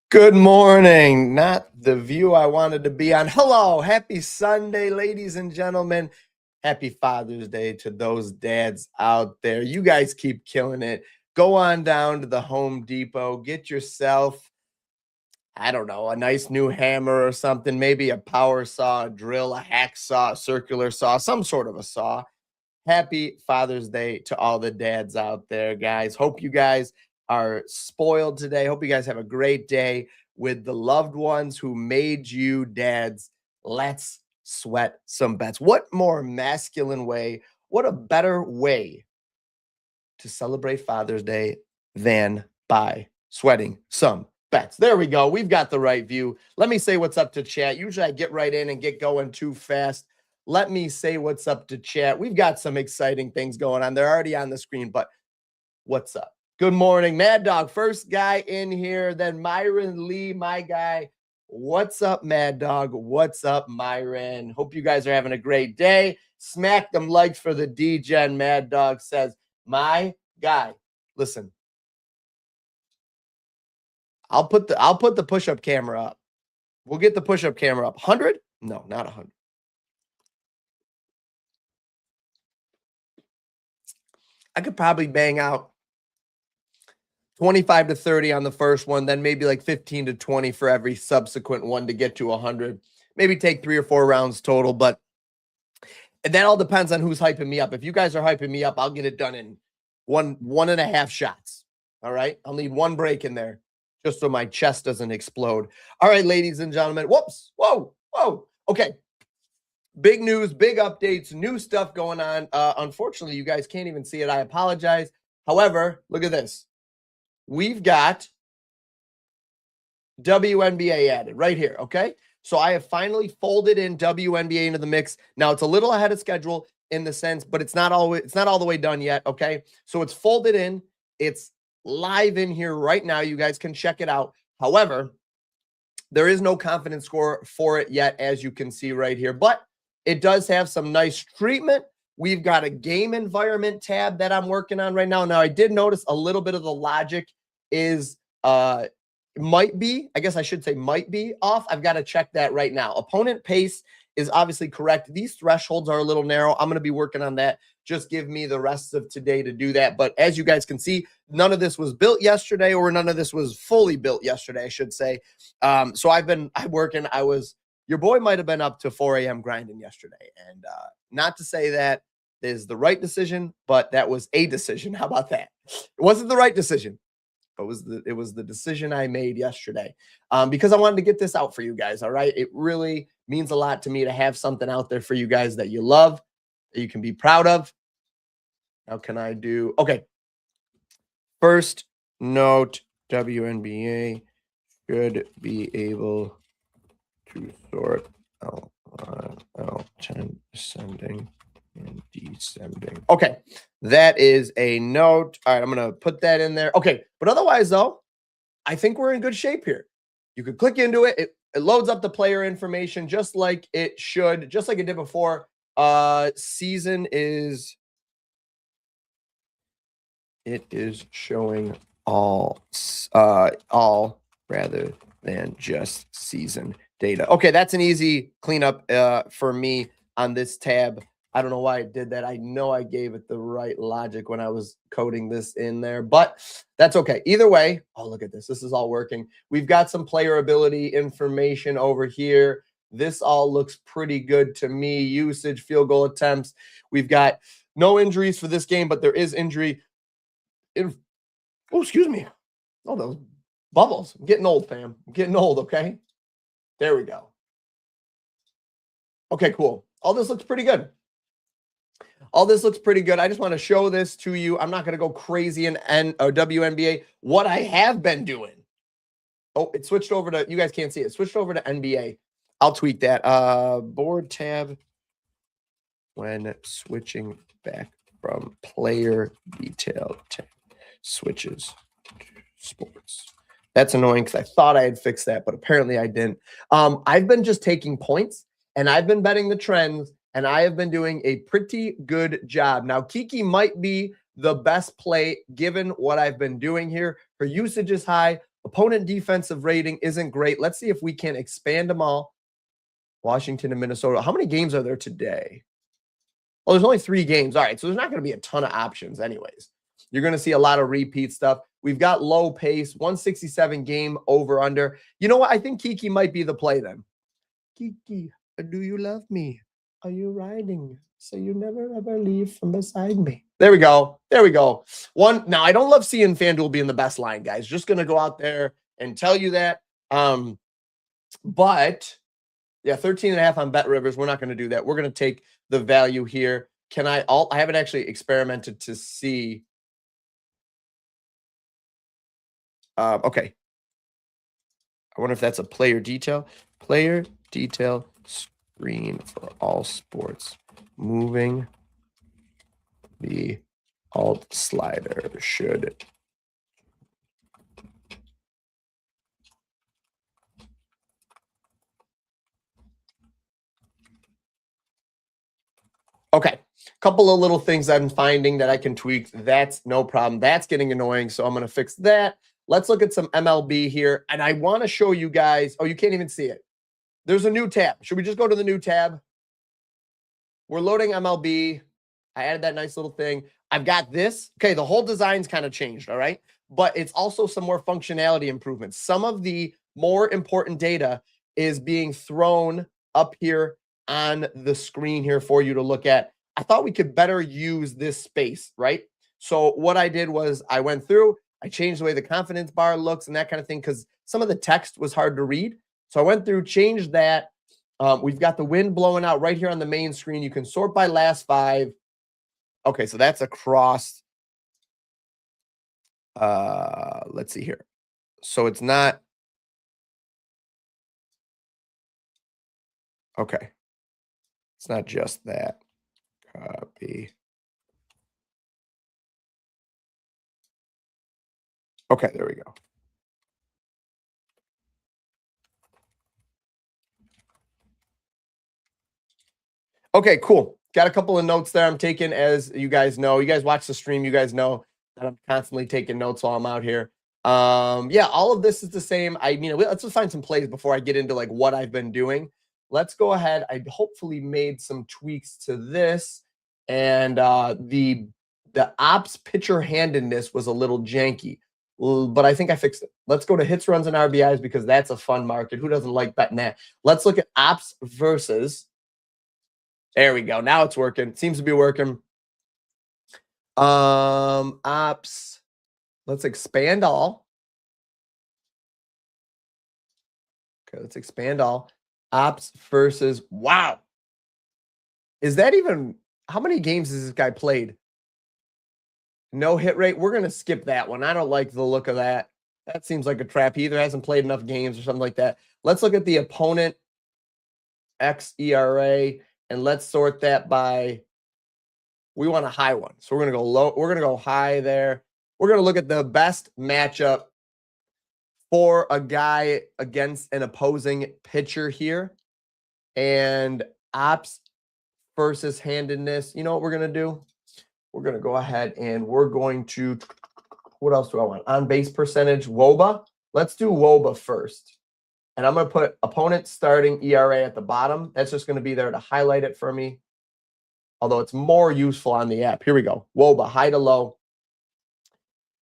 Good morning. Not the view I wanted to be on. Hello. Happy Sunday, ladies and gentlemen. Happy Father's Day to those dads out there. You guys keep killing it. Go on down to the Home Depot. Get yourself, I don't know, a nice new hammer or something. Maybe a power saw, a drill, a hacksaw, a circular saw, some sort of a saw. Happy Father's Day to all the dads out there, guys. Hope you guys are spoiled today. Hope you guys have a great day with the loved ones who made you dads. Let's sweat some bets. What more masculine way, what a better way to celebrate Father's Day than by sweating some bets. There we go. We've got the right view. Let me say what's up to chat. Usually I get right in and get going too fast. Let me say what's up to chat. We've got some exciting things going on. They're already on the screen, but what's up? Good morning, Mad Dog. First guy in here, then Myron Lee, my guy. What's up, Mad Dog? What's up, Myron? Hope you guys are having a great day. Smack them likes for the D-Gen. Mad Dog says, my guy. Listen, I'll put the push-up camera up. We'll get the push-up camera up. 100? No, not 100. I could probably bang out 25 to 30 on the first one, then maybe like 15 to 20 for every subsequent one to get to 100. Maybe take 3 or 4 rounds total, but that all depends on who's hyping me up. If you guys are hyping me up, I'll get it done in one and a half shots. All right? I'll need one break in there just so my chest doesn't explode. All right, ladies and gentlemen. Whoops. Whoa. Okay. Big news, big updates, new stuff going on. Unfortunately, you guys can't even see it. I apologize. However, look at this. We've got WNBA added right here, okay? So I have finally folded in WNBA into the mix. Now, it's a little ahead of schedule in the sense, but it's not all the way done yet, okay? So it's folded in. It's live in here right now. You guys can check it out. However, there is no confidence score for it yet, as you can see right here, but it does have some nice treatment. We've got a game environment tab that I'm working on right now. Now, I did notice a little bit of the logic is might be off. I've got to check that right now. Opponent pace is obviously correct. These thresholds are a little narrow. I'm going to be working on that. Just give me the rest of today to do that. But as you guys can see, none of this was built yesterday, or none of this was fully built yesterday, I should say. So I'm working. Your boy might have been up to 4 a.m. grinding yesterday. And not to say that is the right decision, but that was a decision. How about that? It wasn't the right decision, but it was the decision I made yesterday because I wanted to get this out for you guys, all right? It really means a lot to me to have something out there for you guys that you love, that you can be proud of. How can I do? Okay. First note, WNBA should be able to sort out ascending and descending. Okay, that is a note. All right, I'm going to put that in there. Okay, but otherwise, though, I think we're in good shape here. You could click into it. It loads up the player information just like it should, just like it did before. Season is... It is showing all rather than just season data. Okay, that's an easy cleanup for me on this tab. I don't know why I did that. I know I gave it the right logic when I was coding this in there, but that's okay. Either way, oh, look at this. This is all working. We've got some player ability information over here. This all looks pretty good to me. Usage, field goal attempts. We've got no injuries for this game, but there is injury. Oh, excuse me. Oh, those bubbles. I'm getting old, fam. I'm getting old, okay? There we go. Okay, cool. All this looks pretty good. I just want to show this to you. I'm not going to go crazy in WNBA. What I have been doing. Oh, it switched over to, you guys can't see it. It switched over to NBA. I'll tweak that. Board tab when switching back from player detail tab. Switches to sports. That's annoying because I thought I had fixed that, but apparently I didn't. I've been just taking points and I've been betting the trends, and I have been doing a pretty good job. Now, Kiki might be the best play given what I've been doing here. Her usage is high, Opponent defensive rating isn't great. Let's see if we can expand them all. Washington and Minnesota. How many games are there today? Oh, there's only 3 games. All right, so there's not going to be a ton of options anyways. You're going to see a lot of repeat stuff. We've got low pace, 167 game over under. You know what? I think Kiki might be the play then. Kiki, do you love me? Are you riding? So you never ever leave from beside me. There we go. There we go. Now, I don't love seeing FanDuel being the best line, guys. Just going to go out there and tell you that. But yeah, 13.5 on Bet Rivers. We're not going to do that. We're going to take the value here. I haven't actually experimented to see. Okay. I wonder if that's a player detail. Player detail screen for all sports. Moving the alt slider should. Okay. Couple of little things I'm finding that I can tweak. That's no problem. That's getting annoying. So I'm going to fix that. Let's look at some MLB here. And I want to show you guys. Oh, you can't even see it. There's a new tab. Should we just go to the new tab? We're loading MLB. I added that nice little thing. I've got this. Okay, the whole design's kind of changed, all right? But it's also some more functionality improvements. Some of the more important data is being thrown up here on the screen here for you to look at. I thought we could better use this space, right? So what I did was I went through, I changed the way the confidence bar looks and that kind of thing because some of the text was hard to read. So I went through, changed that. We've got the wind blowing out right here on the main screen. You can sort by last 5. Okay, so that's across. Let's see here. So it's not. Okay. It's not just that. Copy. Okay, there we go. Okay, cool. Got a couple of notes there I'm taking, as you guys know. You guys watch the stream, you guys know that I'm constantly taking notes while I'm out here. Yeah, all of this is the same. I mean, let's just find some plays before I get into like what I've been doing. Let's go ahead. I hopefully made some tweaks to this, and the ops pitcher handedness was a little janky, but I think I fixed it. Let's go to hits, runs, and RBIs because that's a fun market. Who doesn't like betting that? Let's look at ops versus. There we go. Now it's working. Seems to be working. Ops. Let's expand all. Okay, let's expand all. Ops versus. Wow. Is that even. How many games has this guy played? No hit rate. We're going to skip that one. I don't like the look of that. That seems like a trap. He either hasn't played enough games or something like that. Let's look at the opponent xERA. And let's sort that by, we want a high one. So we're going to go low. We're going to go high there. We're going to look at the best matchup for a guy against an opposing pitcher here. And ops versus handedness. You know what we're going to do? We're going to go ahead and we're going to, what else do I want? On base percentage, WOBA. Let's do WOBA first. And I'm going to put opponent starting ERA at the bottom. That's just going to be there to highlight it for me. Although it's more useful on the app. Here we go. WOBA, high to low.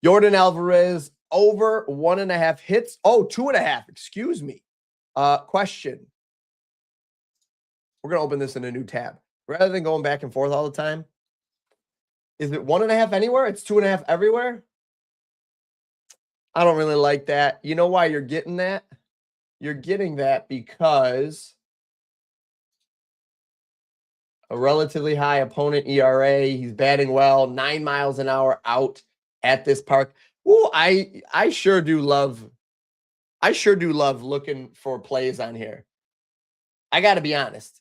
Yordan Alvarez, over 1.5 hits. Oh, 2.5. Excuse me. Question. We're going to open this in a new tab. Rather than going back and forth all the time. Is it 1.5 anywhere? It's 2.5 everywhere? I don't really like that. You know why you're getting that? You're getting that because a relatively high opponent ERA. He's batting well, 9 miles an hour out at this park. Ooh, I sure do love looking for plays on here. I got to be honest.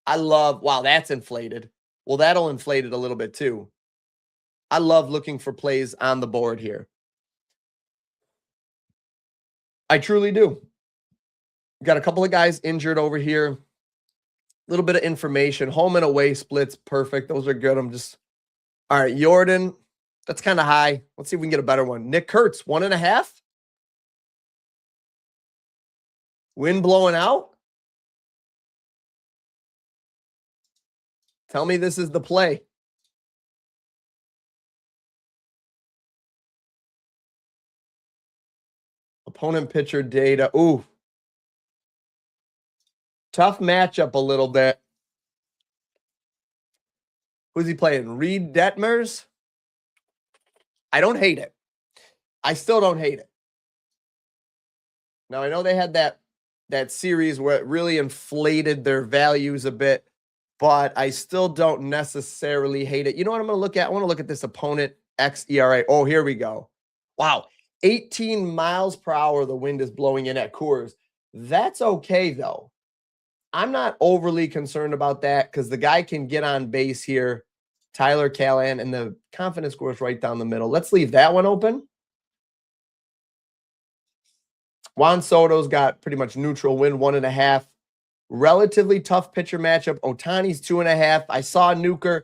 I love, wow, that's inflated. Well, that'll inflate it a little bit too. I love looking for plays on the board here. I truly do. Got a couple of guys injured over here. A little bit of information. Home and away splits. Perfect. Those are good. All right, Yordan. That's kind of high. Let's see if we can get a better one. Nick Kurtz, 1.5. Wind blowing out? Tell me this is the play. Opponent pitcher data. Ooh. Tough matchup a little bit. Who's he playing? Reed Detmers? I don't hate it. I still don't hate it. Now, I know they had that series where it really inflated their values a bit, but I still don't necessarily hate it. You know what I'm going to look at? I want to look at this opponent xERA. Oh, here we go. Wow. 18 miles per hour the wind is blowing in at Coors. That's okay, though. I'm not overly concerned about that because the guy can get on base here, Tyler Callahan, and the confidence score is right down the middle. Let's leave that one open. Juan Soto's got pretty much neutral wind, 1.5. Relatively tough pitcher matchup. Ohtani's 2.5. I saw Nuker.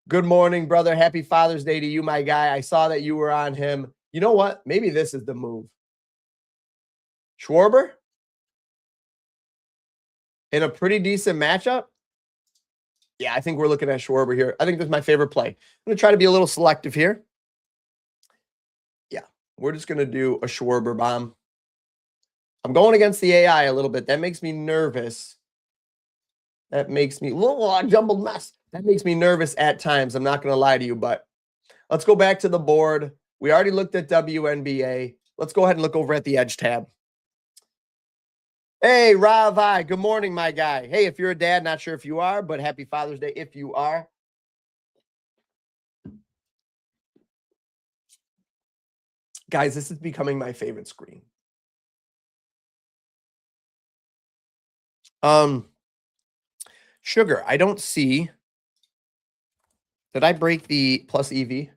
Good morning, brother. Happy Father's Day to you, my guy. I saw that you were on him. You know what? Maybe this is the move. Schwarber in a pretty decent matchup. Yeah, I think we're looking at Schwarber here. I think this is my favorite play. I'm going to try to be a little selective here. Yeah, we're just going to do a Schwarber bomb. I'm going against the AI a little bit. That makes me nervous. That makes me, a jumbled mess. That makes me nervous at times. I'm not going to lie to you, but let's go back to the board. We already looked at WNBA. Let's go ahead and look over at the Edge tab. Hey, Ravi. Good morning, my guy. Hey, if you're a dad, not sure if you are, but happy Father's Day if you are. Guys, this is becoming my favorite screen. Sugar, I don't see. Did I break the plus EV?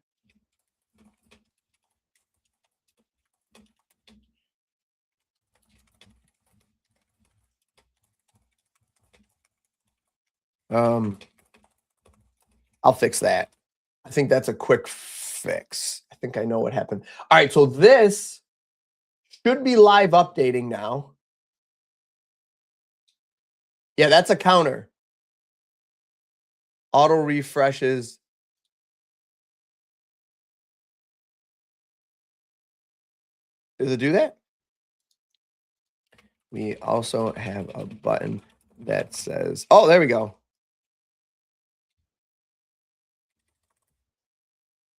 I'll fix that. I think that's a quick fix. I think I know what happened. All right, so this should be live updating now. Yeah, that's a counter. Auto refreshes. Does it do that? We also have a button that says, oh, there we go.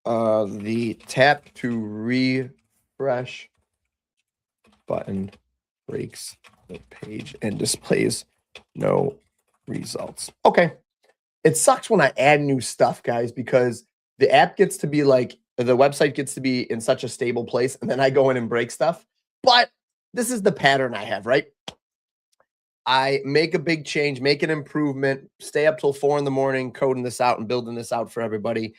The tap to refresh button breaks the page and displays no results. Okay. It sucks when I add new stuff, guys, because the app gets to be like, the website gets to be in such a stable place, and then I go in and break stuff. But this is the pattern I have, right? I make a big change, make an improvement, stay up till 4 in the morning, coding this out and building this out for everybody.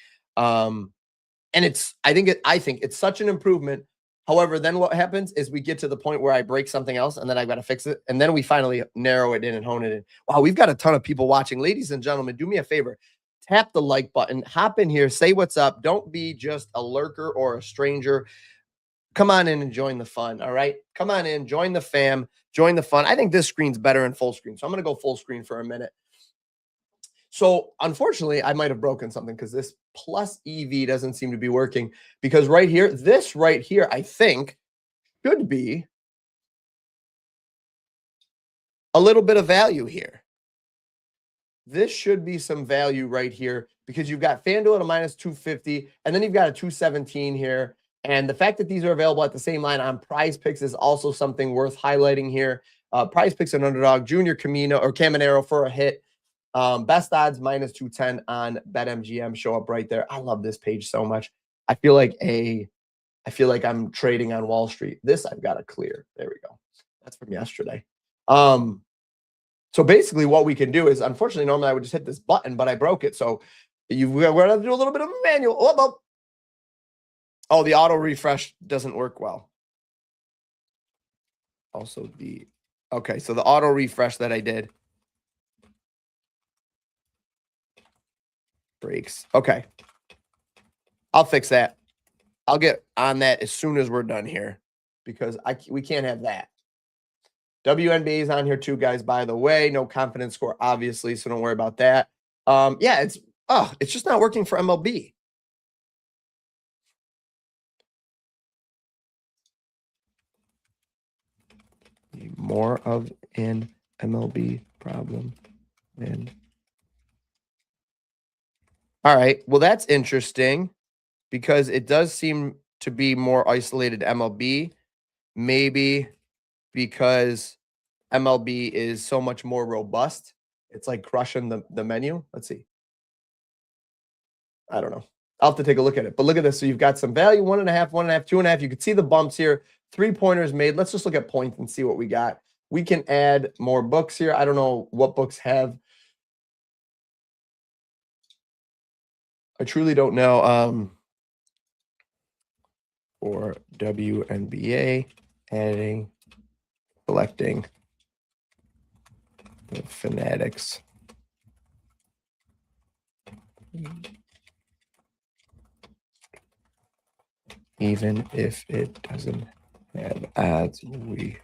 And I think it's such an improvement. However, then what happens is we get to the point where I break something else and then I've got to fix it. And then we finally narrow it in and hone it in. Wow, we've got a ton of people watching. Ladies and gentlemen, do me a favor. Tap the like button, hop in here, say what's up. Don't be just a lurker or a stranger. Come on in and join the fun, all right? Come on in, join the fam, join the fun. I think this screen's better in full screen, so I'm going to go full screen for a minute. So, unfortunately, I might have broken something because this plus EV doesn't seem to be working. Because right here, this right here, I think, should be a little bit of value here. This should be some value right here because you've got FanDuel at a minus 250, and then you've got a 217 here. And the fact that these are available at the same line on Prizepicks is also something worth highlighting here. Prizepicks an underdog, Junior Caminero for a hit. Best odds minus 210 on BetMGM show up right there. I love this page so much. I feel like I'm trading on Wall Street. This I've got to clear. There we go. That's from yesterday. So basically what we can do is, unfortunately, normally I would just hit this button, but I broke it. So we're going to do a little bit of a manual. Oh, the auto refresh doesn't work well. Also okay, so the auto refresh that I did breaks. Okay. I'll fix that. I'll get on that as soon as we're done here because we can't have that. WNBA is on here too, guys, by the way. No confidence score, obviously, so don't worry about that. Yeah, it's just not working for MLB. More of an MLB problem. And all right, well, that's interesting because it does seem to be more isolated MLB. Maybe because MLB is so much more robust. It's like crushing the menu. Let's see. I don't know. I'll have to take a look at it. But look at this. So you've got some value, 1.5, 1.5, 2.5. You can see the bumps here. 3-pointers made. Let's just look at points and see what we got. We can add more books here. I don't know what books have. I truly don't know. For WNBA, adding, collecting the Fanatics. Even if it doesn't have ads, we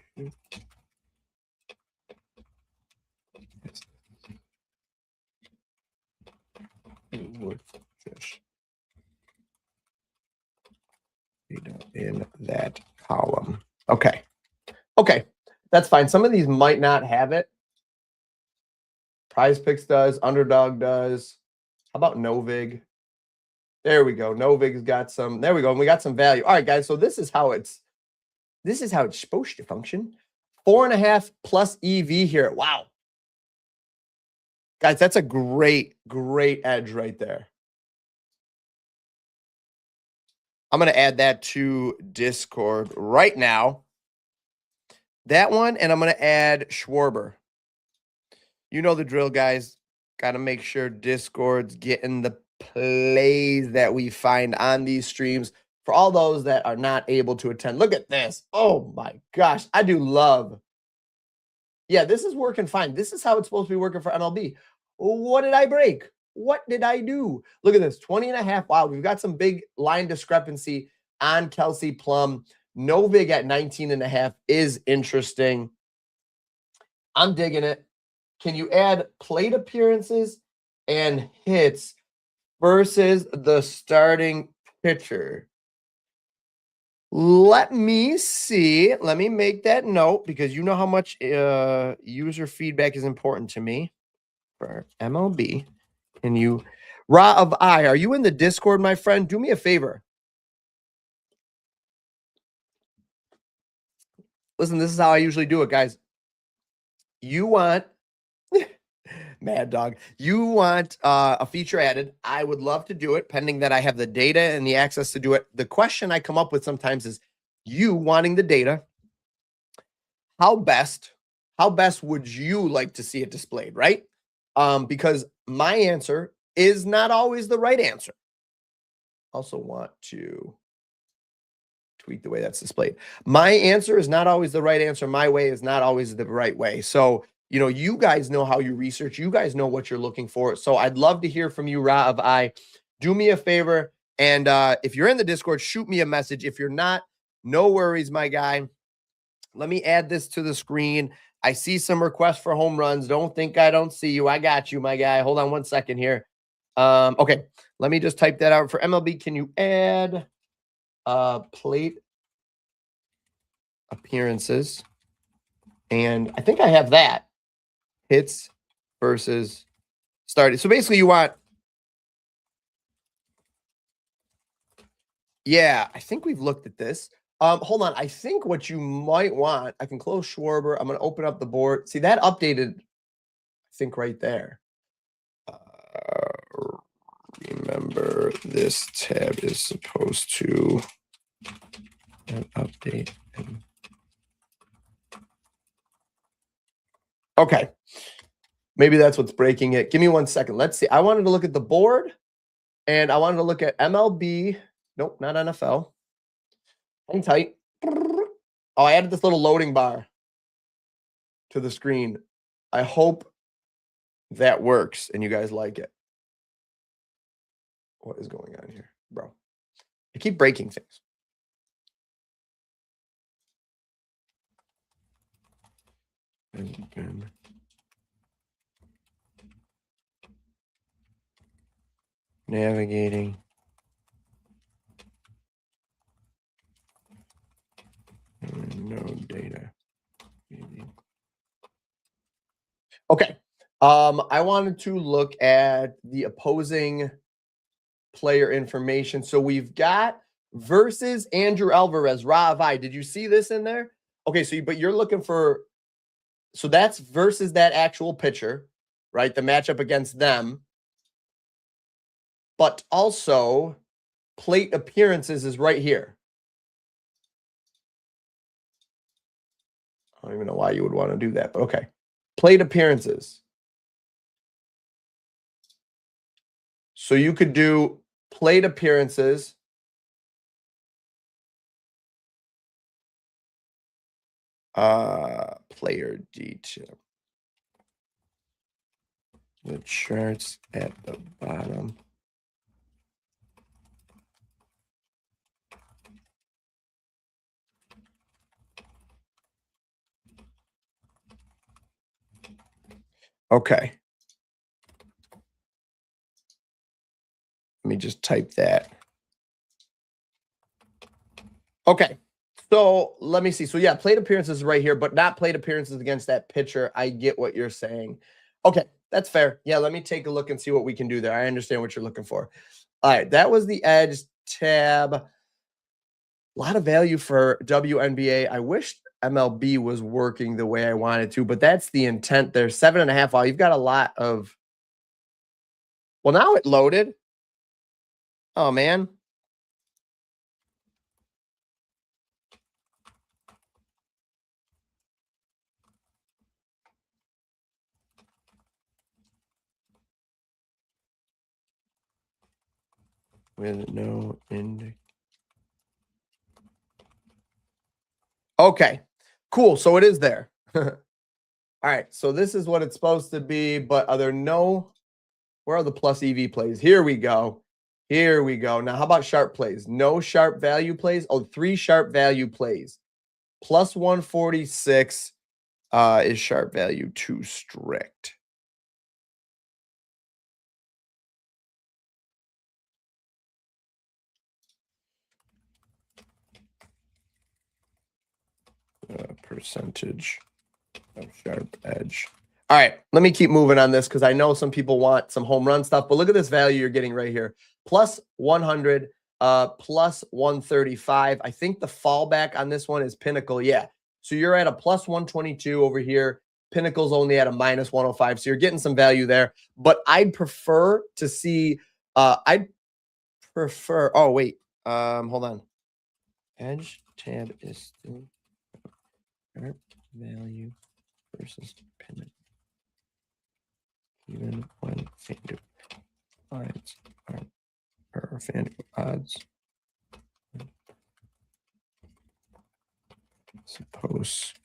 would just in that column. Okay. Okay. That's fine. Some of these might not have it. Prizepicks does. Underdog does. How about Novig? There we go. Novig's got some. There we go. And we got some value. All right, guys. So this is how it's supposed to function. 4.5 plus EV here. Wow. Guys, that's a great edge right there. I'm going to add that to Discord right now. That one, and I'm going to add Schwarber. You know the drill, guys. Got to make sure Discord's getting the plays that we find on these streams. For all those that are not able to attend, look at this. Oh, my gosh. I do love. Yeah, this is working fine. This is how it's supposed to be working for MLB. What did I break? What did I do? Look at this, 20.5. Wow, we've got some big line discrepancy on Kelsey Plum. Novig at 19.5 is interesting. I'm digging it. Can you add plate appearances and hits versus the starting pitcher? Let me see. Let me make that note because you know how much user feedback is important to me for MLB. Can you, Ra of I, are you in the Discord, my friend? Do me a favor. Listen, this is how I usually do it, guys. You want, Mad Dog, you want a feature added. I would love to do it, pending that I have the data and the access to do it. The question I come up with sometimes is you wanting the data. How best would you like to see it displayed, right? Because my answer is not always the right answer. Also want to tweak the way that's displayed. My answer is not always the right answer. My way is not always the right way. So, you know, you guys know how you research. You guys know what you're looking for. So I'd love to hear from you, Ra of I. Do me a favor. And if you're in the Discord, shoot me a message. If you're not, no worries, my guy. Let me add this to the screen. I see some requests for home runs. Don't think I don't see you. I got you, my guy. Hold on one second here. Okay, let me just type that out. For MLB, can you add plate appearances? And I think I have that. Hits versus started. So basically you want, yeah, I think we've looked at this. Hold on. I think what you might want, I can close Schwarber. I'm going to open up the board. See, that updated, I think, right there. Remember, this tab is supposed to update. Okay. Maybe that's what's breaking it. Give me 1 second. Let's see. I wanted to look at the board, and I wanted to look at MLB. Nope, not NFL. Hang tight. Oh, I added this little loading bar to the screen. I hope that works and you guys like it. What is going on here, bro? I keep breaking things. Navigating. No data. Okay. I wanted to look at the opposing player information. So we've got versus Andrew Alvarez, Ravai. Did you see this in there? Okay, so but you're looking for, so that's versus that actual pitcher, right? The matchup against them. But also plate appearances is right here. I don't even know why you would want to do that, but okay. Plate appearances. So you could do plate appearances. Player detail. The charts at the bottom. Okay. Let me just type that. Okay. So let me see. So yeah, plate appearances right here, but not plate appearances against that pitcher. I get what you're saying. Okay, that's fair. Yeah, let me take a look and see what we can do there. I understand what you're looking for. All right, that was the Edge tab. A lot of value for WNBA. I wish MLB was working the way I wanted to, but that's the intent there. 7.5. Wow, you've got a lot of. Well, now it loaded. Oh, man. With no end. Okay, cool. So it is there. All right. So this is what it's supposed to be, but are there no, where are the plus EV plays? Here we go. Here we go. Now, how about sharp plays? No sharp value plays. Oh, 3 sharp value plays. Plus 146 is sharp value too strict. Percentage of sharp edge. All right, let me keep moving on this because I know some people want some home run stuff, but look at this value you're getting right here. Plus 100, plus 135. I think the fallback on this one is Pinnacle. Yeah. So you're at a plus 122 over here. Pinnacle's only at a minus 105. So you're getting some value there. But I'd prefer to see, oh, wait, hold on. Edge tab is still sharp value versus Pinnacle. Even when FanDuel odds are FanDuel odds supposed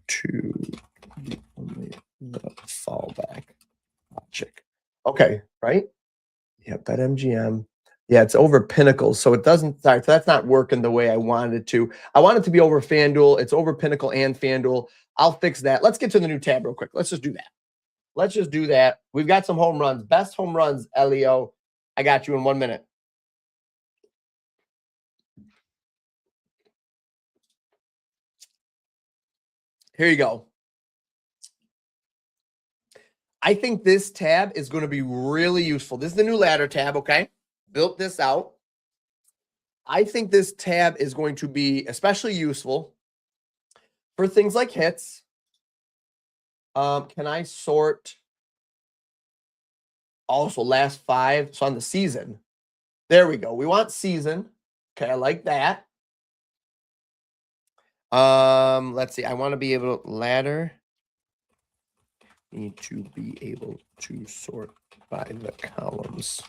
to be only the fallback logic. Okay, right? Yeah, BetMGM. Yeah, it's over Pinnacle, so it doesn't. Sorry, so that's not working the way I wanted it to. I want it to be over FanDuel. It's over Pinnacle and FanDuel. I'll fix that. Let's get to the new tab real quick. Let's just do that. Let's just do that. We've got some home runs. Best home runs, Elio. I got you in 1 minute. Here you go. I think this tab is going to be really useful. This is the new ladder tab, okay? Built this out. I think this tab is going to be especially useful for things like hits. Can I sort also last 5? So on the season. There we go. We want season. Okay, I like that. Let's see. I want to be able to ladder. Need to be able to sort by the columns.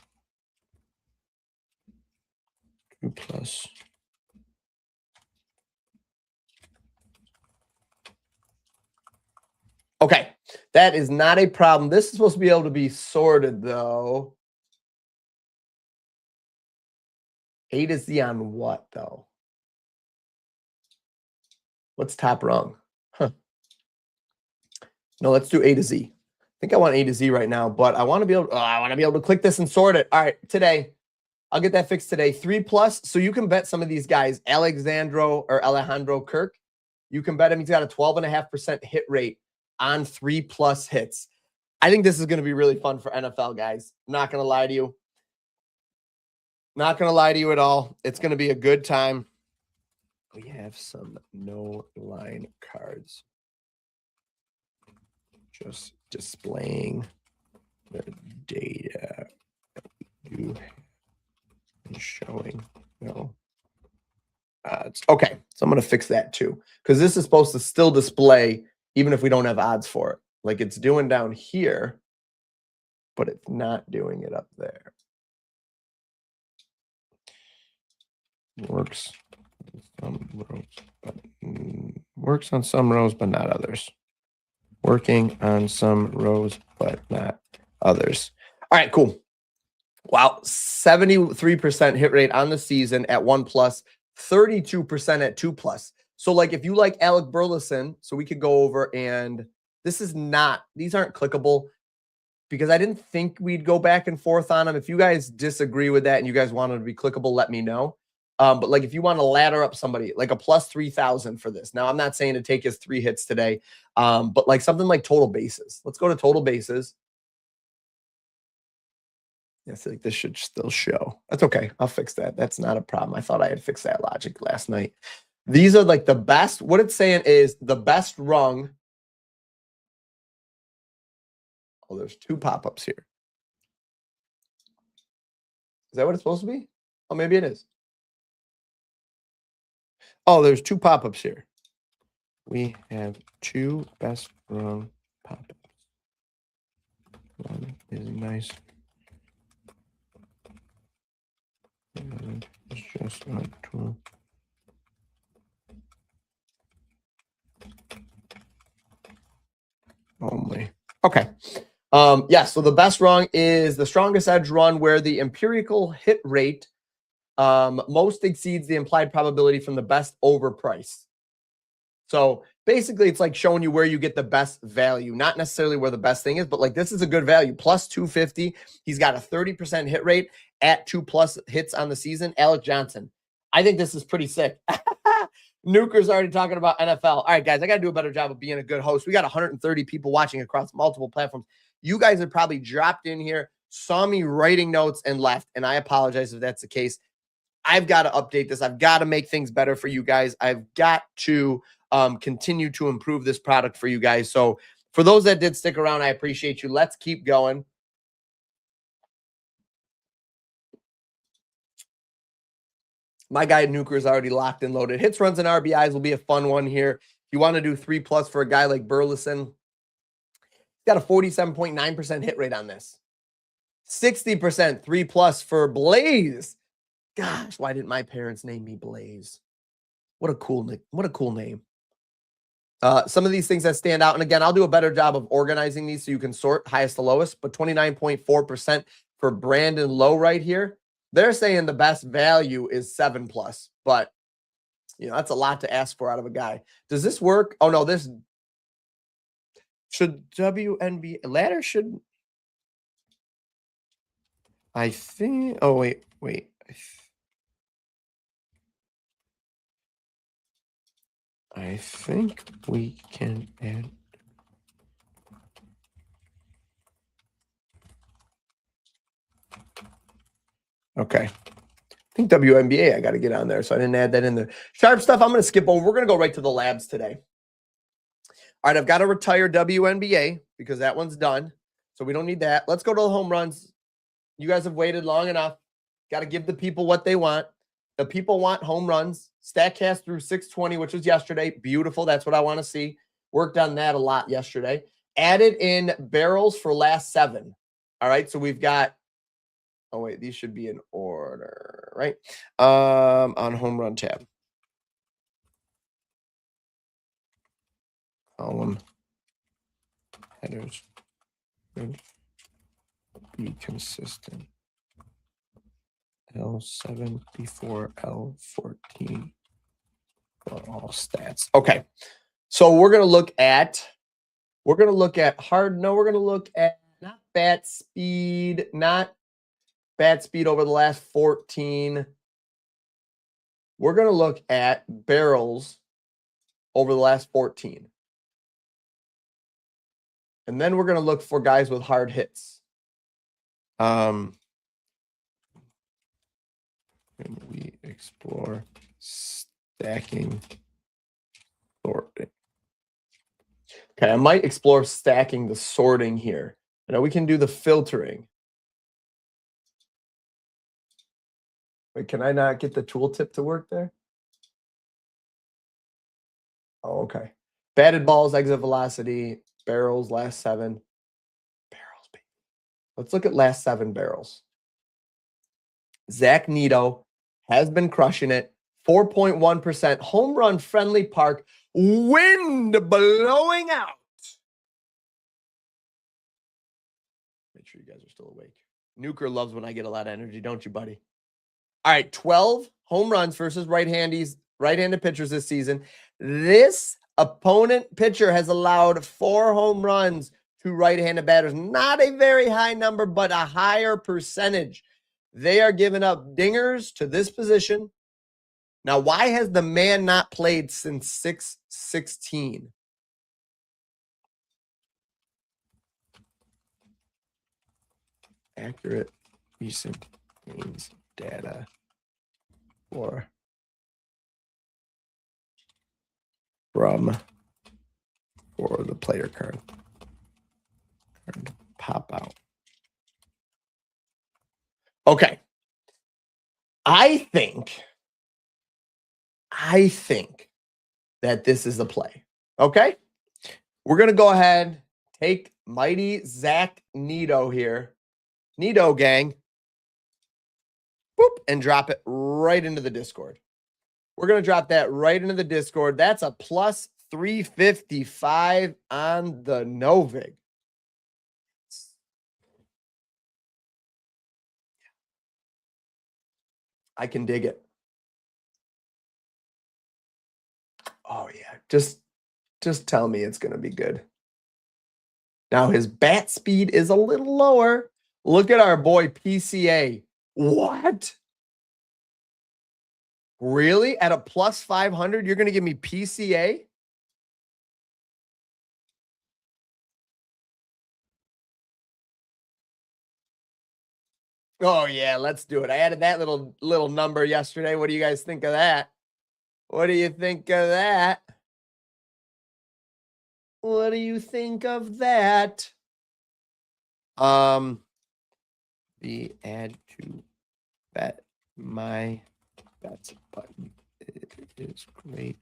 2 plus. Okay, that is not a problem. This is supposed to be able to be sorted, though. A to Z on what, though? What's top rung? Huh. No, let's do A to Z. I think I want A to Z right now, but I want to be able. I want to be able to click this and sort it. All right, today I'll get that fixed today. 3+, so you can bet some of these guys. Alejandro Kirk, you can bet him. He's got a 12.5% hit rate on 3+ hits. I think this is going to be really fun for NFL guys. I'm not going to lie to you. Not going to lie to you at all. It's going to be a good time. We have some no line cards. Just displaying the data you have showing no odds. Okay, so I'm going to fix that too, because this is supposed to still display even if we don't have odds for it. Like it's doing down here, but it's not doing it up there. Works on some rows, but works on some rows, but not others. Working on some rows, but not others. All right, cool. Wow, 73% hit rate on the season at 1+, 32% at 2+. So like if you like Alec Burleson, so we could go over and these aren't clickable because I didn't think we'd go back and forth on them. If you guys disagree with that and you guys want them to be clickable, let me know. But like if you want to ladder up somebody, like a +3,000 for this. Now, I'm not saying to take his 3 hits today, but like something like total bases. Let's go to total bases. I feel like this should still show. That's okay. I'll fix that. That's not a problem. I thought I had fixed that logic last night. These are like the best. What it's saying is the best rung. Oh, there's 2 pop-ups here. Is that what it's supposed to be? Oh, maybe it is. Oh, there's 2 pop-ups here. We have 2 best rung pop-ups. One is nice. And it's just not true. Only. Okay. Yeah, so the best rung is the strongest edge run where the empirical hit rate most exceeds the implied probability from the best over price. So basically it's like showing you where you get the best value, not necessarily where the best thing is, but like this is a good value. +250. He's got a 30% hit rate at 2+ hits on the season. Alec Johnson. I think this is pretty sick. Nuker's already talking about NFL. All right, guys, I got to do a better job of being a good host. We got 130 people watching across multiple platforms. You guys have probably dropped in here, saw me writing notes and left, and I apologize if that's the case. I've got to update this. I've got to make things better for you guys. I've got to continue to improve this product for you guys. So for those that did stick around, I appreciate you. Let's keep going. My guy Nuker is already locked and loaded. Hits, runs, and RBIs will be a fun one here. If you want to do 3+ for a guy like Burleson, he's got a 47.9% hit rate on this. 60% 3+ for Blaze. Gosh, why didn't my parents name me Blaze? What a cool name. Some of these things that stand out, and again, I'll do a better job of organizing these so you can sort highest to lowest, but 29.4% for Brandon Lowe right here. They're saying the best value is 7+, but you know, that's a lot to ask for out of a guy. Does this work? Oh no, this should WNBA ladder should. I think. Oh wait. I think we can add. Okay. I think WNBA, I got to get on there. So I didn't add that in there. Sharp stuff, I'm going to skip over. We're going to go right to the labs today. All right, I've got to retire WNBA because that one's done. So we don't need that. Let's go to the home runs. You guys have waited long enough. Got to give the people what they want. The people want home runs. StatCast through 620, which was yesterday. Beautiful. That's what I want to see. Worked on that a lot yesterday. Added in barrels for last 7. All right, so we've got. Oh, wait, these should be in order, right? On home run tab. Column headers should be consistent. L7 before L14 for all stats. Okay, so we're going to look at We're going to look at hard. No, we're going to look at not bat speed, not bat speed over the last 14. We're going to look at barrels over the last 14. And then we're going to look for guys with hard hits. And we explore stacking sorting. Okay, I might explore stacking the sorting here. Now we can do the filtering. Wait, can I not get the tooltip to work there? Oh, okay. Batted balls, exit velocity, barrels, last 7. Barrels, baby. Let's look at last 7 barrels. Zach Neto has been crushing it. 4.1%. Home run friendly park. Wind blowing out. Make sure you guys are still awake. Nuker loves when I get a lot of energy, don't you, buddy? All right, 12 home runs versus right-handed pitchers this season. This opponent pitcher has allowed 4 home runs to right-handed batters. Not a very high number, but a higher percentage. They are giving up dingers to this position. Now, why has the man not played since 6/16? Accurate recent games data for the player card. Pop out. Okay. I think that this is the play. Okay. We're going to go ahead, take mighty Zach Neto here. Neto gang. Boop, and drop it right into the Discord. We're going to drop that right into the Discord. That's a plus 355 on the Novig. I can dig it. Oh, yeah. Just tell me it's going to be good. Now, his bat speed is a little lower. Look at our boy PCA. What? Really? At a plus 500, you're going to give me PCA? Oh, yeah, let's do it. I added that little number yesterday. What do you guys think of that? What do you think of that? What do you think of that? The add to bet my bets button is great,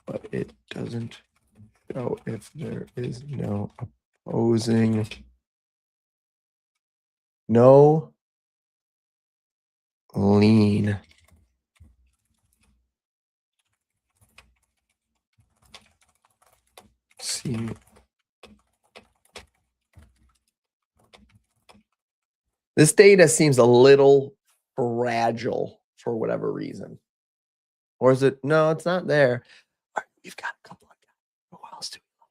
but it doesn't show if there is no opposing. No lean. See. This data seems a little fragile for whatever reason. Or is it? No, it's not there. All right, we've got a couple of guys. Who else do we like?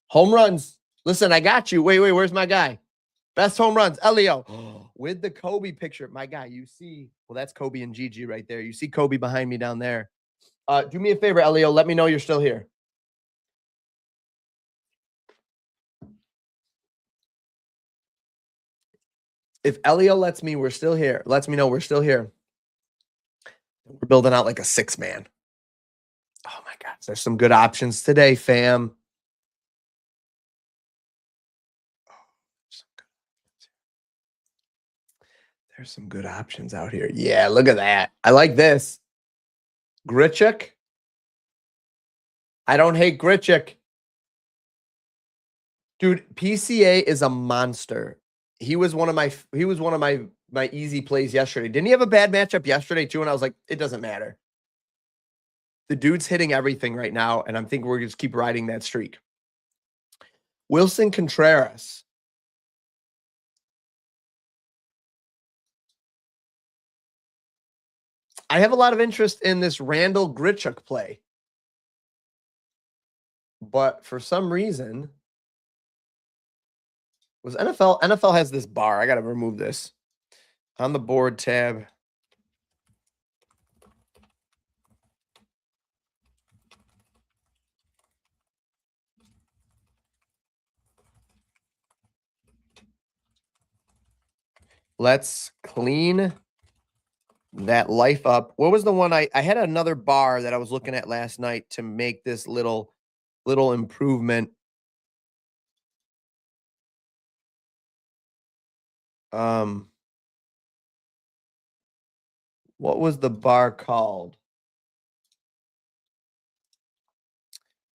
Home runs. Listen, I got you. Wait, where's my guy? Best home runs, Elio. With the Kobe picture. My guy, you see. Well, that's Kobe and Gigi right there. You see Kobe behind me down there. Do me a favor, Elio. Let me know you're still here. If Elio lets me know we're still here. We're building out like a 6-man. Oh my gosh, there's some good options today, fam. There's some good options out here. Yeah, look at that. I like this. Grichuk. I don't hate Grichuk. Dude, PCA is a monster. He was one of my easy plays yesterday. Didn't he have a bad matchup yesterday too? And I was like, it doesn't matter. The dude's hitting everything right now, and I'm thinking we're going to keep riding that streak. Wilson Contreras. I have a lot of interest in this Randall Grichuk play. But for some reason, was NFL has this bar. I got to remove this. On the board tab. Let's clean that life up. What was the one I had another bar that I was looking at last night to make this little improvement. What was the bar called?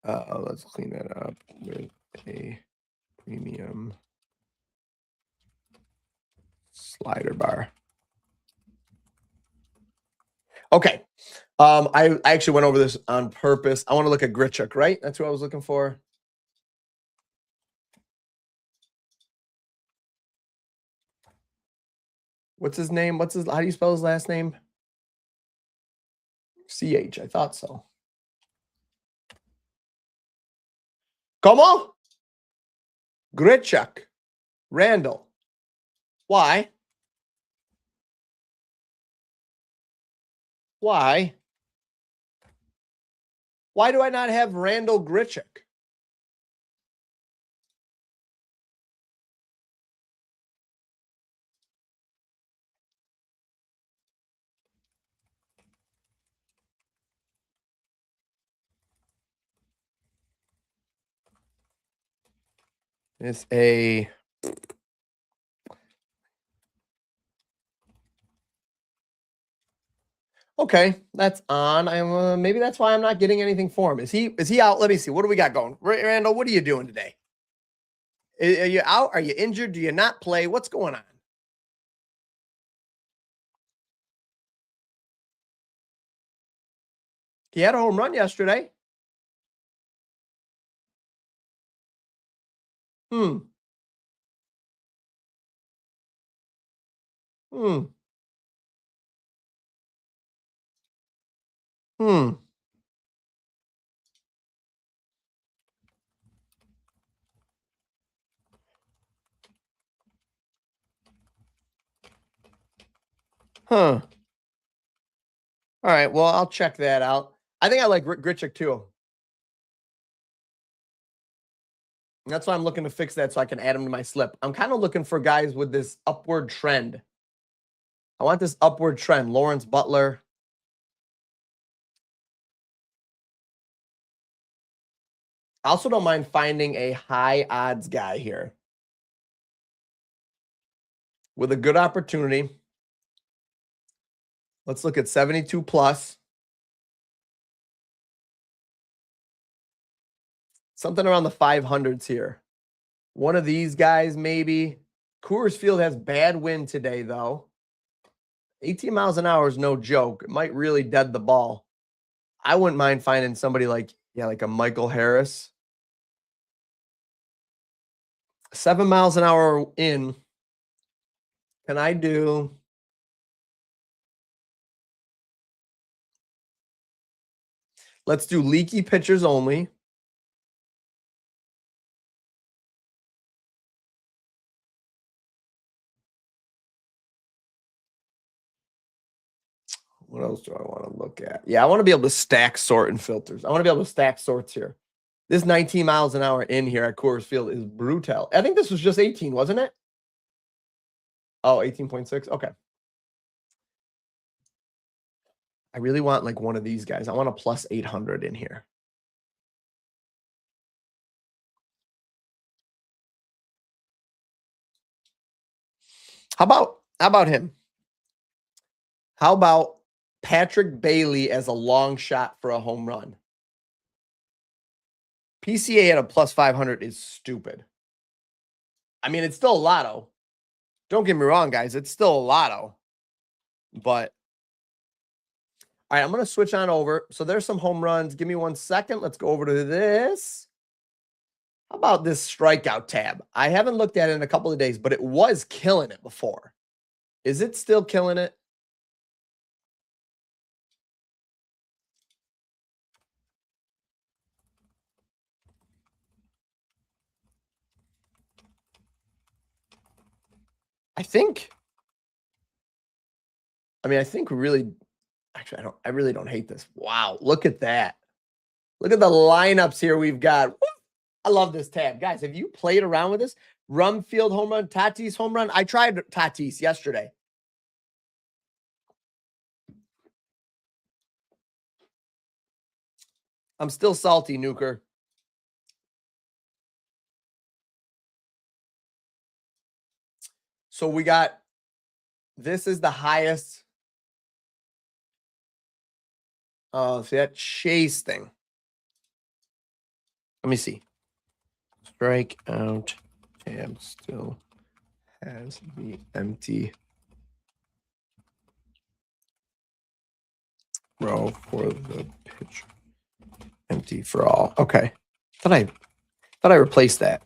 Let's clean that up with a premium slider bar. Okay. I actually went over this on purpose. I want to look at Grichuk, right? That's what I was looking for. What's his name? How do you spell his last name? CH. I thought so. Come on. Grichuk. Randall. Why? Why? Why do I not have Randall Grichuk? It's a okay. That's on. I'm maybe that's why I'm not getting anything for him. Is he out? Let me see. What do we got going? Randall, what are you doing today? Are you out? Are you injured? Do you not play? What's going on? He had a home run yesterday. Hmm. Hmm. Hmm. Huh. All right. Well, I'll check that out. I think I like Grichuk too. That's why I'm looking to fix that so I can add him to my slip. I'm kind of looking for guys with this upward trend. I want this upward trend. Lawrence Butler. I also don't mind finding a high odds guy here with a good opportunity. Let's look at 72 plus. Something around the 500s here. One of these guys, maybe. Coors Field has bad wind today, though. 18 miles an hour is no joke. It might really dead the ball. I wouldn't mind finding somebody like a Michael Harris. 7 miles an hour in. Can I do? Let's do leaky pitchers only. What else do I want to look at? Yeah, I want to be able to stack sort and filters. I want to be able to stack sorts here. This 19 miles an hour in here at Coors Field is brutal. I think this was just 18, wasn't it? Oh, 18.6. Okay. I really want like one of these guys. I want a plus 800 in here. How about him? How about Patrick Bailey as a long shot for a home run? PCA at a plus 500 is stupid. I mean, it's still a lotto. Don't get me wrong, guys. It's still a lotto. But all right, I'm going to switch on over. So there's some home runs. Give me 1 second. Let's go over to this. How about this strikeout tab? I haven't looked at it in a couple of days, but it was killing it before. Is it still killing it? I think really, actually, I really don't hate this. Wow, look at that. Look at the lineups here we've got. Woo! I love this tab. Guys, have you played around with this? Rumfield home run, Tatis home run. I tried Tatis yesterday. I'm still salty, Nuker. So we got, this is the highest. Oh, see that chase thing. Let me see. Strikeout tab still has the empty row for the pitch. Empty for all. Okay. Thought I replaced that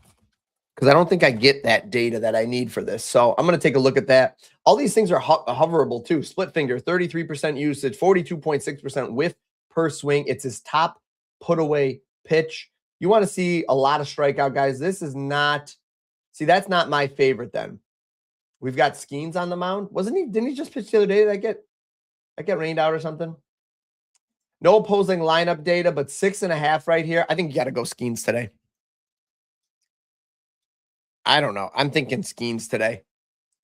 because I don't think I get that data that I need for this. So I'm going to take a look at that. All these things are hoverable too. Split finger, 33% usage, 42.6% whiff per swing. It's his top put away pitch. You want to see a lot of strikeout, guys. This is not, see, that's not my favorite then. We've got Skeens on the mound. Didn't he just pitch the other day? Did I get rained out or something? No opposing lineup data, but 6.5 right here. I think you got to go Skeens today. I don't know. I'm thinking Skeens today,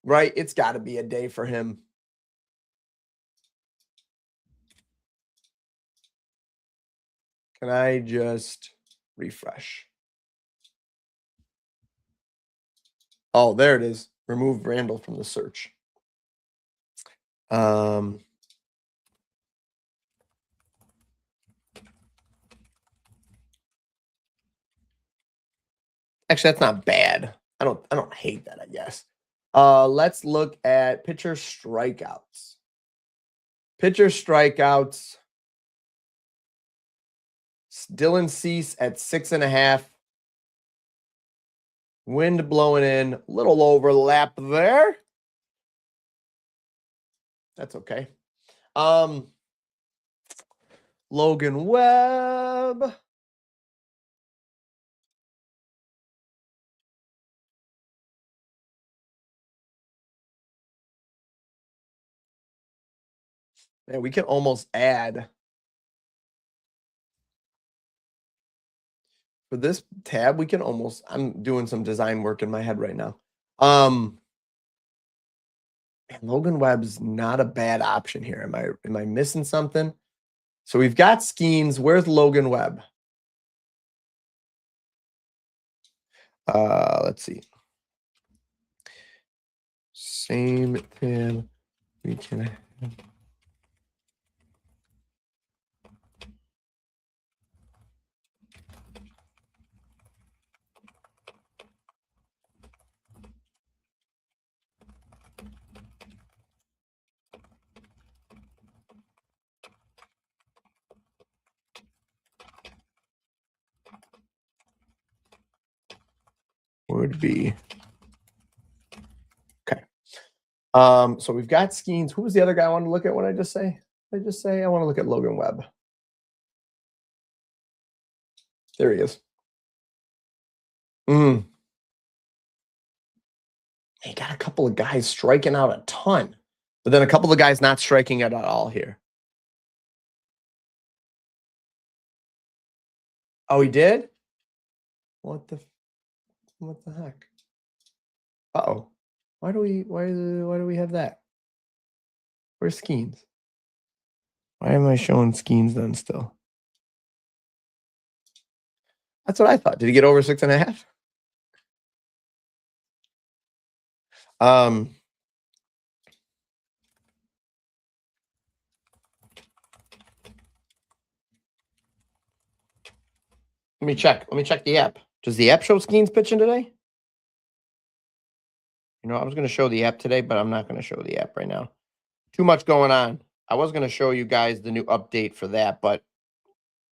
right? It's got to be a day for him. Can I just refresh? Oh, there it is. Remove Randall from the search. Actually, that's not bad. I don't hate that, I guess. Let's look at pitcher strikeouts. Pitcher strikeouts. Dylan Cease at 6.5. Wind blowing in, a little overlap there. That's okay. Logan Webb. Man, we can almost add for this tab. We can almost, I'm doing some design work in my head right now. Man, Logan Webb's not a bad option here. Am I missing something? So we've got Skeens. Where's Logan Webb? Let's see. Same tab. We can have. Would be okay. So we've got Skeens. Who was the other guy I wanted to look at? What did I just say? Did I just say I want to look at Logan Webb? There he is. He got a couple of guys striking out a ton, but then a couple of guys not striking out at all here. Oh, he did? What the heck? Uh-oh. Why do we have that? Where's Skeens? Why am I showing Skeens then still? That's what I thought. Did he get over 6.5? Let me check. Let me check the app. Does the app show Skeens pitching today? You know, I was going to show the app today, but I'm not going to show the app right now. Too much going on. I was going to show you guys the new update for that, but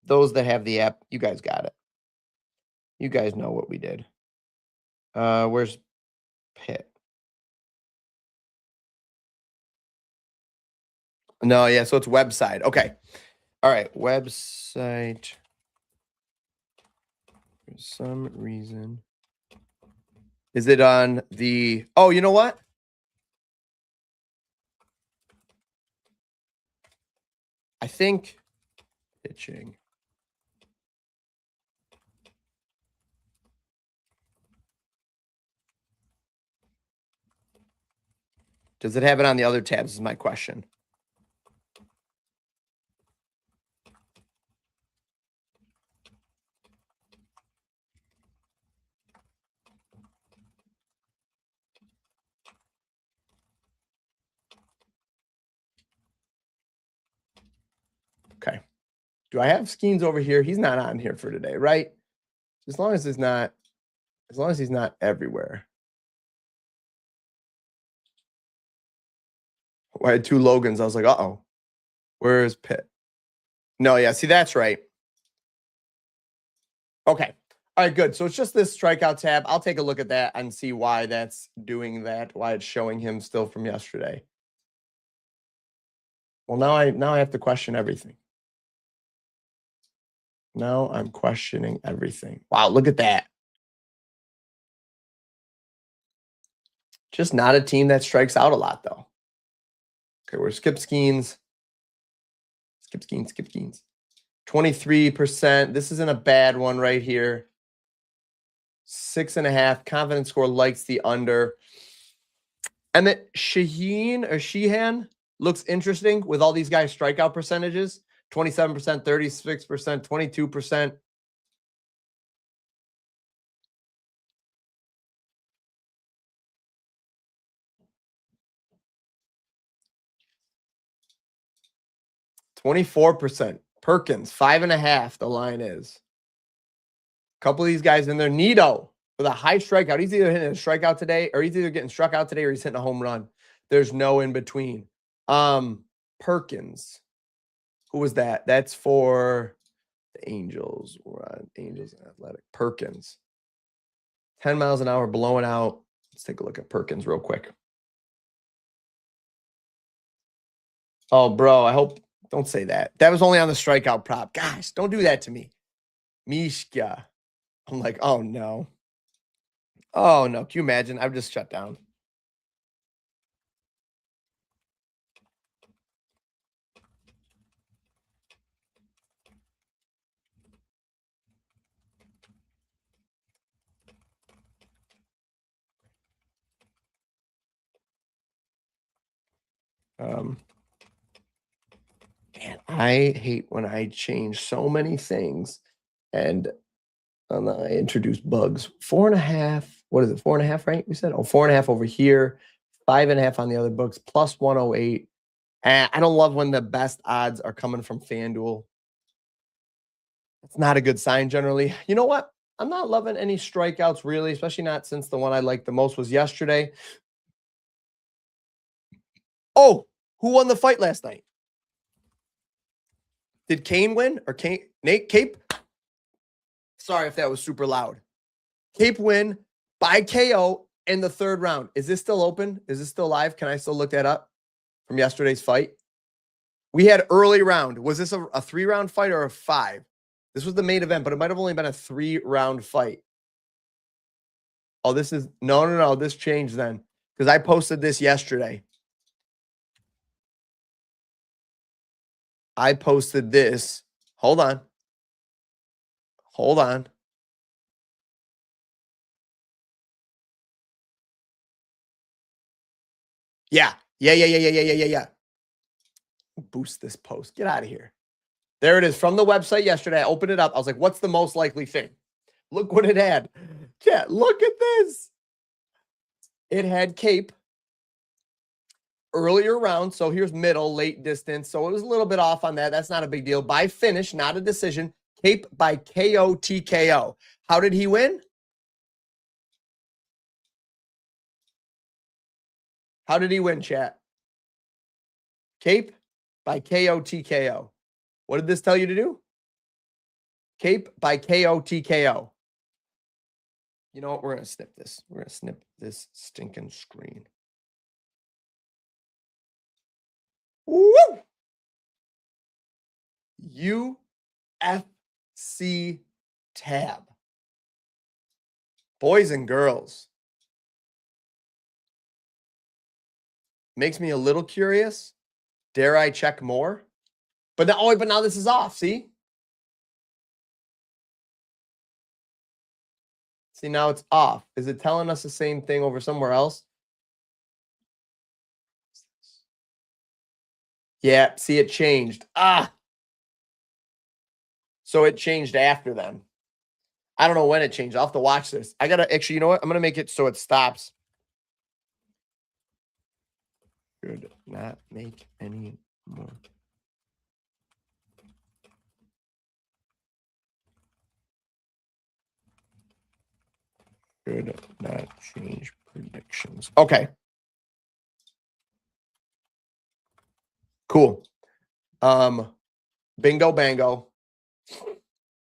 those that have the app, you guys got it. You guys know what we did. Where's Pitt? No, yeah, so it's website. Okay. All right, website. For some reason. Is it on the... Oh, you know what? I think pitching. Does it have it on the other tabs is my question. Okay. Do I have Skeens over here? He's not on here for today, right? As long as he's not everywhere. I had 2 Logans. I was like, uh-oh. Where's Pitt? No, yeah, see, that's right. Okay. All right, good. So it's just this strikeout tab. I'll take a look at that and see why that's doing that, why it's showing him still from yesterday. Well, now I have to question everything. Now I'm questioning everything. Wow, look at that. Just not a team that strikes out a lot, though. Okay, we're Skip Skeens. Skip Skeens. 23%. This isn't a bad one right here. 6.5. Confidence score likes the under. And then Sheehan looks interesting with all these guys' strikeout percentages. 27%, 36%, 22%. %. Perkins, 5.5. The line is. A couple of these guys in there. Nito with a high strikeout. He's either hitting a strikeout today, or he's either getting struck out today, or he's hitting a home run. There's no in between. Perkins. Who was that? That's for the Angels. Angels and Athletic. Perkins. 10 miles an hour blowing out. Let's take a look at Perkins real quick. Oh, bro, I hope. Don't say that. That was only on the strikeout prop. Gosh, don't do that to me. Mishka. I'm like, oh, no. Oh, no. Can you imagine? I've just shut down. Man, I hate when I change so many things and I introduce bugs. 4.5. What is it? 4.5, right? We said, 4.5 over here, 5.5 on the other books, plus 108. I don't love when the best odds are coming from FanDuel. It's not a good sign generally. You know what? I'm not loving any strikeouts really, especially not since the one I liked the most was yesterday. Oh, who won the fight last night? Did Kane win or Nate Cape? Sorry if that was super loud. Cape win by KO in the 3rd round. Is this still open? Is this still live? Can I still look that up from yesterday's fight? We had early round. Was this a 3-round fight or a 5? This was the main event, but it might have only been a 3-round fight. Oh, this is no. This changed then because I posted this yesterday. I posted this. Hold on. Yeah. Boost this post. Get out of here. There it is from the website yesterday. I opened it up. I was like, what's the most likely thing? Look what it had. Yeah, look at this. It had Cape earlier round. So here's middle, late distance. So it was a little bit off on that. That's not a big deal. By finish, not a decision. Cape by KO TKO. How did he win? How did he win, chat? Cape by KO TKO. What did this tell you to do? Cape by KO TKO. You know what? We're going to snip this. We're going to snip this stinking screen. Woo! UFC tab. Boys and girls. Makes me a little curious. Dare I check more? But now this is off. See? See, now it's off. Is it telling us the same thing over somewhere else? Yeah, see, it changed. So it changed after then. I don't know when it changed. I'll have to watch this. I got to actually, you know what? I'm going to make it so it stops. Should not make any more. Should not change predictions. Okay. Cool. Bingo bango.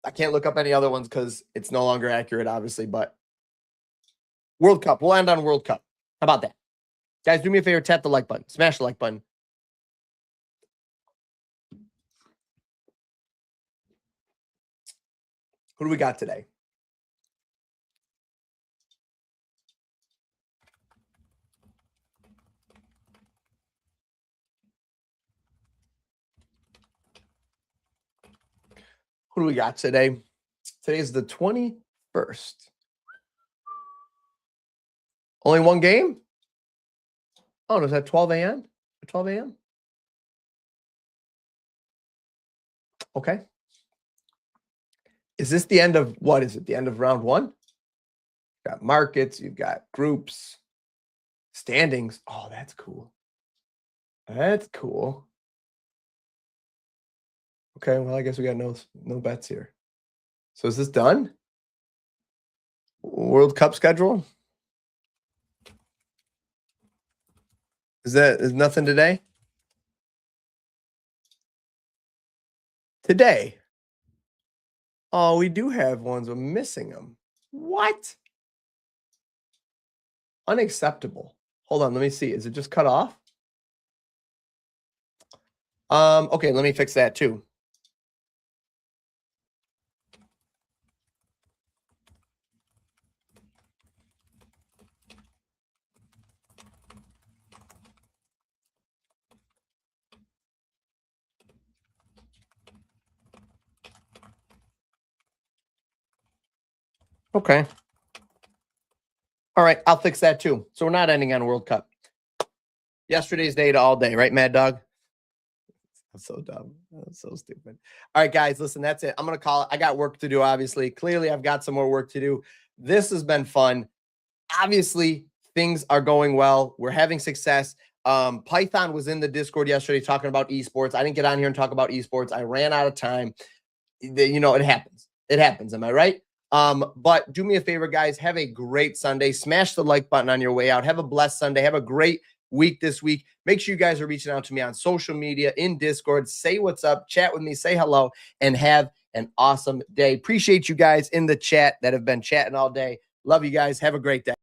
I can't look up any other ones because it's no longer accurate, obviously, but World Cup. We'll end on World Cup. How about that? Guys, do me a favor, tap the like button. Smash the like button. Who do we got today? Who do we got today? Today's the 21st. Only one game? Oh, no, is that 12 a.m.? 12 a.m.? Okay. Is this the end of, what is it? The end of round one? You've got markets, you've got groups, standings. Oh, that's cool. That's cool. Okay, well, I guess we got no bets here. So is this done? World Cup schedule? Is nothing today? Today? Oh, we do have ones. We're missing them. What? Unacceptable. Hold on, let me see. Is it just cut off? Okay, let me fix that too. Okay. All right, I'll fix that too. So we're not ending on World Cup. Yesterday's data all day, right, Mad Dog? I'm so dumb. I'm so stupid. All right, guys, listen, that's it. I'm going to call it. I got work to do, obviously. Clearly, I've got some more work to do. This has been fun. Obviously, things are going well. We're having success. Python was in the Discord yesterday talking about esports. I didn't get on here and talk about esports. I ran out of time. You know, it happens. It happens. Am I right? But do me a favor, guys. Have a great Sunday. Smash the like button on your way out. Have a blessed Sunday. Have a great week this week. Make sure you guys are reaching out to me on social media, in Discord. Say what's up. Chat with me. Say hello. And have an awesome day. Appreciate you guys in the chat that have been chatting all day. Love you guys. Have a great day.